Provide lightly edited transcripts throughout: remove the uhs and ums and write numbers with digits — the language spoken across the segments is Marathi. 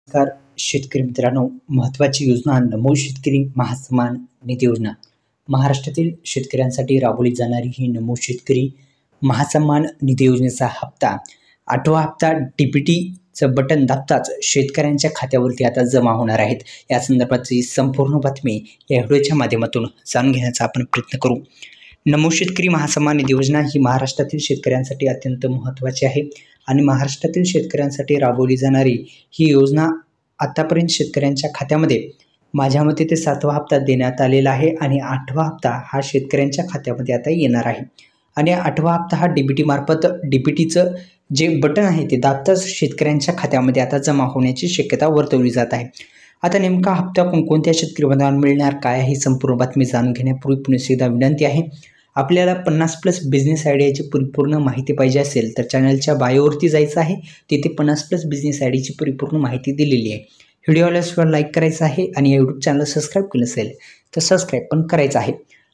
नमस्कार शेतकरी मित्रांनो, महत्त्वाची योजना नमो शेतकरी महासन्मान निधी योजना. महाराष्ट्रातील शेतकऱ्यांसाठी राबवली जाणारी ही नमो शेतकरी महासन्मान निधी योजनेचा हप्ता 8वा हप्ता DBTचं बटन दाबताच शेतकऱ्यांच्या खात्यावरती आता जमा होणार आहेत. या संदर्भातची संपूर्ण बातमी या व्हिडिओच्या माध्यमातून जाणून घेण्याचा आपण प्रयत्न करू. नमो शेतकरी महासन्मान निधी योजना ही महाराष्ट्रातील शेतकऱ्यांसाठी अत्यंत महत्त्वाची आहे आणि महाराष्ट्रातील शेतकऱ्यांसाठी राबवली जाणारी ही योजना आतापर्यंत शेतकऱ्यांच्या खात्यामध्ये माझ्या मते ते 7वा हप्ता देण्यात आलेला आहे आणि 8वा हप्ता हा शेतकऱ्यांच्या खात्यामध्ये आता येणार आहे. आणि 8वा हप्ता हा DBT मार्फत DBTचं जे बटन आहे ते दाबताच शेतकऱ्यांच्या खात्यामध्ये आता जमा होण्याची शक्यता वर्तवली जात आहे. आता नेमका हप्ता कोणकोणत्या शेतकरी बांधवांना मिळणार काय आहे संपूर्ण बातमी जाणून घेण्यापूर्वी पुन्हा एकदा विनंती आहे, आपल्याला 50+ बिझनेस आयडियाची परिपूर्ण माहिती पाहिजे असेल तर चॅनलच्या बायोवरती जायचं आहे. तिथे 50+ बिझनेस आयडियाची परिपूर्ण माहिती दिलेली आहे. व्हिडिओला लाईक करायचं आहे आणि या यूट्यूब चॅनल सबस्क्राईब केलं असेल तर सबस्क्राईब पण करायचं आहे.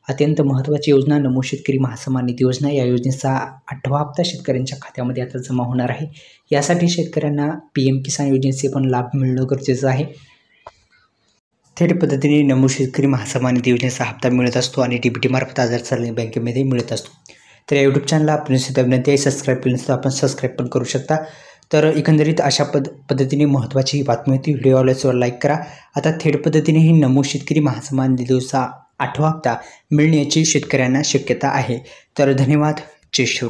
अत्यंत महत्त्वाची योजना नमो शेतकरी महासन्मान निधी योजना. या योजनेचा 8वा हप्ता शेतकऱ्यांच्या खात्यामध्ये आता जमा होणार आहे. यासाठी शेतकऱ्यांना PM किसान योजनेचे पण लाभ मिळणं गरजेचं आहे. थेट पद्धतीने नमो शेतकरी महासन्मान निधी योजनेचा हप्ता मिळत असतो आणि DBT मार्फत आधार चालणे बँकेमध्ये मिळत असतो. तर या यूट्यूब चॅनलला आपण सुद्धा विनंती आहे, सबस्क्राईब केलं नसतं आपण सबस्क्राईब पण करू शकता. तर एकंदरीत अशा पद्धतीने महत्त्वाची ही बातमी होती. व्हिडिओला लाईक करा. आता थेट पद्धतीने ही नमो शेतकरी महासन्मान निधी योजनेचा 8वा हप्ता मिळण्याची शेतकऱ्यांना शक्यता आहे. तर धन्यवाद. जय श्री